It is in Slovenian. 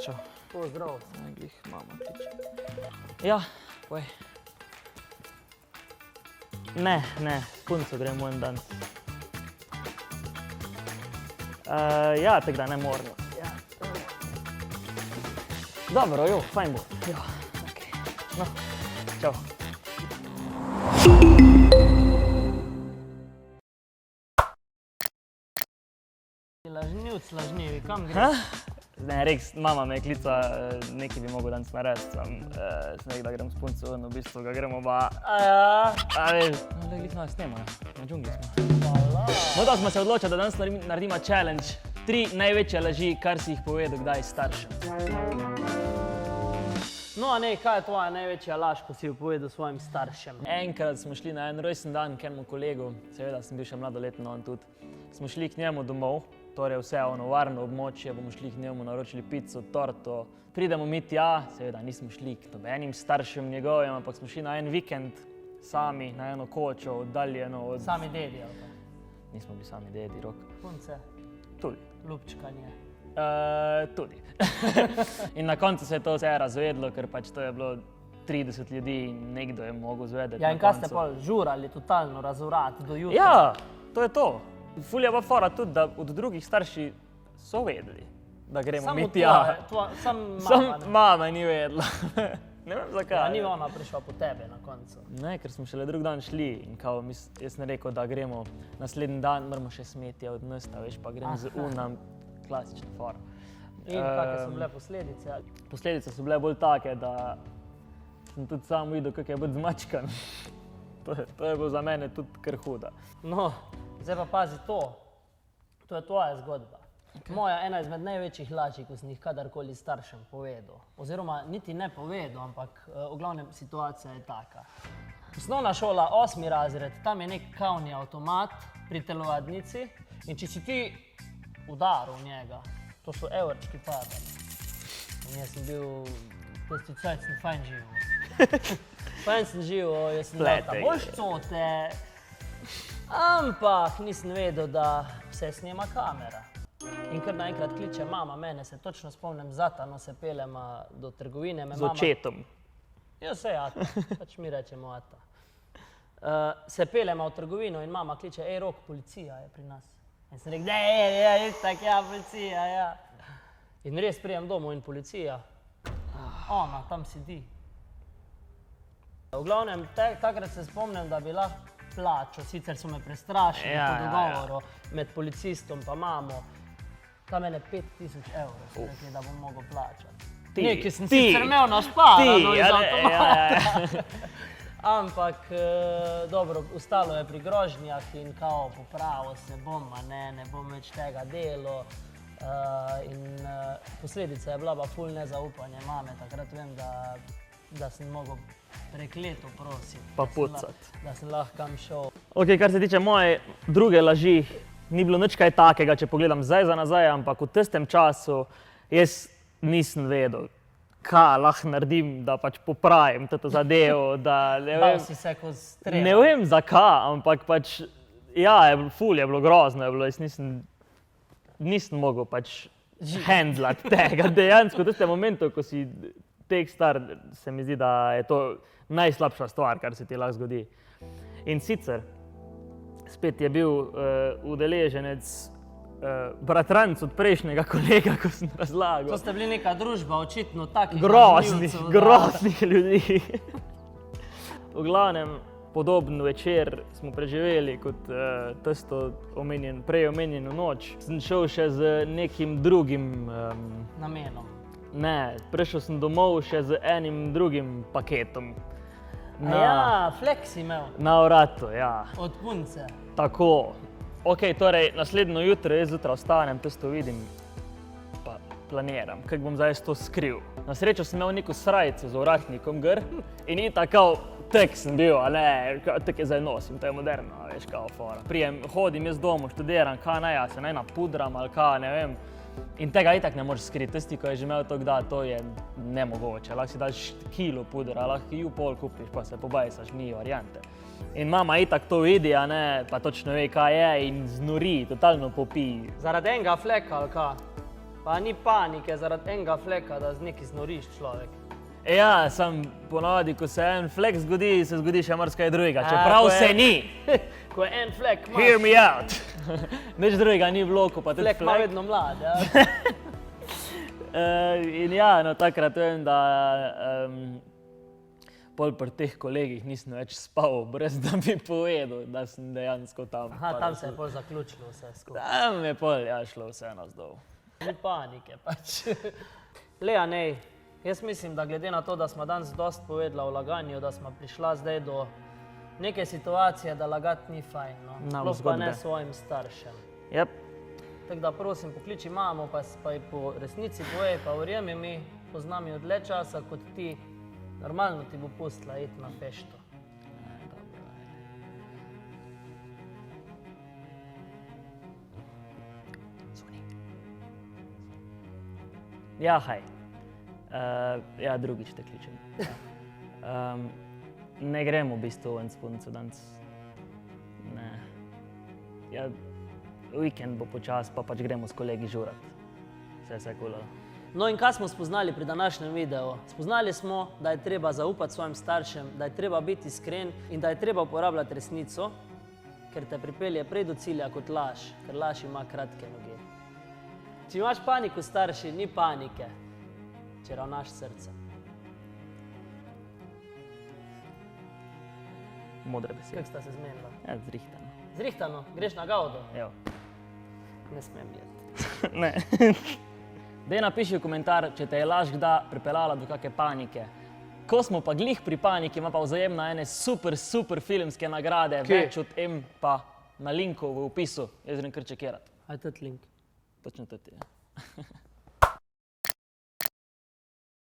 Čau. Pozdrav. Glih, mama kliče. Ja, poj. Ne, s punco gremo en dan. Ja, tako da ne moramo. Ja. Dobro, jo, fajn bo. Ja, okej. No, čau. Lažnivi, kam greš? Ne, Reks, mama me je klica, nekaj bi mogel danes narediti, sem rekel, da grem s punco ven, v bistvu ga gremo pa... A veš, no, glih nas snema, na džungli smo. No, da smo se odločili, da danes naredimo challenge. 3 največje laži, kar si jih povedal kdaj staršem. No, a ne, kaj je tvoja največja laž, ko si jo povedal svojim staršem? Enkrat smo šli na en rojsten dan k enemu kolegu, seveda sem bil še mladoleten, on tudi. Smo šli k njemu domov, torej vse ono varno območje, bomo šli k njemu, naročili pico, torto. Pridemo mi tja, seveda nismo šli k nobenim staršem njegovim, ampak smo šli na en vikend sami, na eno kočo, oddaljeno od... Sami dedi, ali pa? Nismo bili sami dedi, Rok. Punce? Tudi. Lupčkanje? Tudi. In na koncu se je to vse razvedlo, ker pač to je bilo 30 ljudi in nekdo je mogel zvedeti na koncu. Ja, in kaj ste pa žurali totalno razvrati do jutra? Ja, to je to. Ful je pa fora tudi, da od drugih starši so vedeli, da gremo mi tja. Samo mama, ne? Mama ni vedela. Ne vem zakaj. Ja, ni ona prišla po tebe na koncu. Ne, ker smo šele drug dan šli in kao, jaz sem rekel, da gremo naslednji dan, moramo še smetje odnesti, veš, pa gremo z unam, klasična fora. In kakve so bile posledice? Posledice so bile bolj take, da sem tudi sam videl, kako je biti zmačkan. To je bilo za mene tudi kar huda. No, zdaj pa pazi to. To je tvoja zgodba. Moja ena izmed največjih laži, ko sem jih kadarkoli staršem povedal. Oziroma, niti ne povedal, ampak v glavnem situacija je taka. Osnovna šola, 8. razred, tam je nek kavni avtomat pri telovadnici in če si ti udaril njega, to so evrčki padali. In jaz sem bil, tisti cajt sem fajn živel. Fajn sem živel, jaz sem dal tam boljšcote, ampak nisem vedel, da se snema kamera. In kar naenkrat kliče mama mene, se točno spomnim, zatano se pelema do trgovine. Z očetom. Ja, se ata, pač mi rečemo ata. Se pelema v trgovino in mama kliče, ej Rok, policija je pri nas. In sem rekel, itak, ja, policija, ja. In res prijem domov in policija, ona tam sedi. V glavnem, takrat se spomnim, da bi lahko plačal, sicer so me prestrašili po dogovoru med policistom pa mamo. Tam je 5000 evrov, so rekli, da bom mogel plačati. Nekaj sem sicer imel našparano iz avtomata. Ampak, dobro, ostalo je pri grožnjah in kao popravil se bom, a ne bom več tega delo. In posledica je bila pa ful nezaupanje mame. Takrat vem, da sem mogel prekleto prositi. Pa pucati. Da sem lahko kam šel. Ok, kar se tiče moje druge laži, ni bilo nič kaj takega, če pogledam zdaj za nazaj, ampak v tistem času jaz nisem vedel, kaj lahko naredim, da pač popravim to zadevo, da ne vem... Dal si se ko strela. Ne vem zakaj, ampak pač, ja, ful je bilo grozno, jaz nisem mogel pač handlati tega. Dejansko v tistem momentu, ko si tek star, se mi zdi, da je to najslabša stvar, kar se ti lahko zgodi. In sicer, spet je bil udeleženec bratranc od prejšnjega kolega, ko sem razlagal. To ste bili neka družba, očitno takih groznih ljudi. V glavnem, podoben večer smo preživeli kot tisto prej omenjeno noč. Sem šel še z nekim drugim... namenom. Ne, prišel sem domov še z enim drugim paketom. Ja, flex imel. Na vratu, ja. Od punce. Tako. Ok, torej, naslednjo jutro jaz zjutraj vstanem, tisto vidim, pa planiram, kako bom zdaj to skril. Na srečo sem imel neko srajco z ovratnikom gor in tako tek sem bil, a ne, tek je zdaj nosim, to je moderno, veš, kao fora. Prijem, hodim jaz domov, študiram, kaj naj, se naj napudram ali kaj, ne vem. In tega itak ne moreš skriti. Tisti, ko je že imel to kdaj, to je nemogoče. Lahko si daš kilo pudra, lahko ju pol kupiš, pa se pobajsaš, ni variante. In mama itak to vidi, a ne, pa točno ve, kaj je in znori, totalno popi. Zaradi enega fleka ali kaj? Pa ni panike zaradi enega fleka, da z neki znoriš človek. Ja, sam ponavadi, ko se en flek zgodi, se zgodi še marsikaj drugega, čeprav se ni. Ko je en flek, imaš. Hear me out. Nič drugega ni bilo, ko pa tudi Flek ima vedno mlad, ja. In ja, no takrat vem, da pol pri teh kolegih nisem več spal, brez da bi povedal, da sem dejansko tam. Aha, tam se je pol zaključilo vse skupaj. Tam je pol, ja, šlo vse navzdol. Ni panike pač. Lea, nej, jaz mislim, da glede na to, da smo danes dosti povedala o laganju, da smo prišla zdaj do neke situacije, da lagati ni fajn, no. Sploh pa ne svojim staršem. Yep. Tako da prosim, pokliči mamo, pa ji po resnici povej, pa verjemi mi, poznam jo dlje časa kot ti, normalno ti bo pustila iti na fešto. Ja, haj. Ja, drugič te kličem. Ne gremo v bistvu ven s punco danes. Ne. Ja, vikend bo počas, pa pač gremo s kolegi žurat. Vse kula. No in kaj smo spoznali pri današnjem videu? Spoznali smo, da je treba zaupati svojim staršem, da je treba biti iskren in da je treba uporabljati resnico, ker te pripelje prej do cilja kot laž, ker laž ima kratke noge. Če imaš paniko starši, ni panike, če ravnaš srce. Modre besede. Kako sta se zmenila? Ja, zrihtano. Zrihtano, greš na gaudo? Evo. Ne smem jeti. Ne. Dej napiši v komentar, če te je laž kdaj pripeljala do kakšne panike. Ko smo pa glih pri paniki, ima pa Vzajemna ene super filmske nagrade, več od pa na linku v opisu. Jaz grem kar čekirati. Aj tët link. Točno tët je.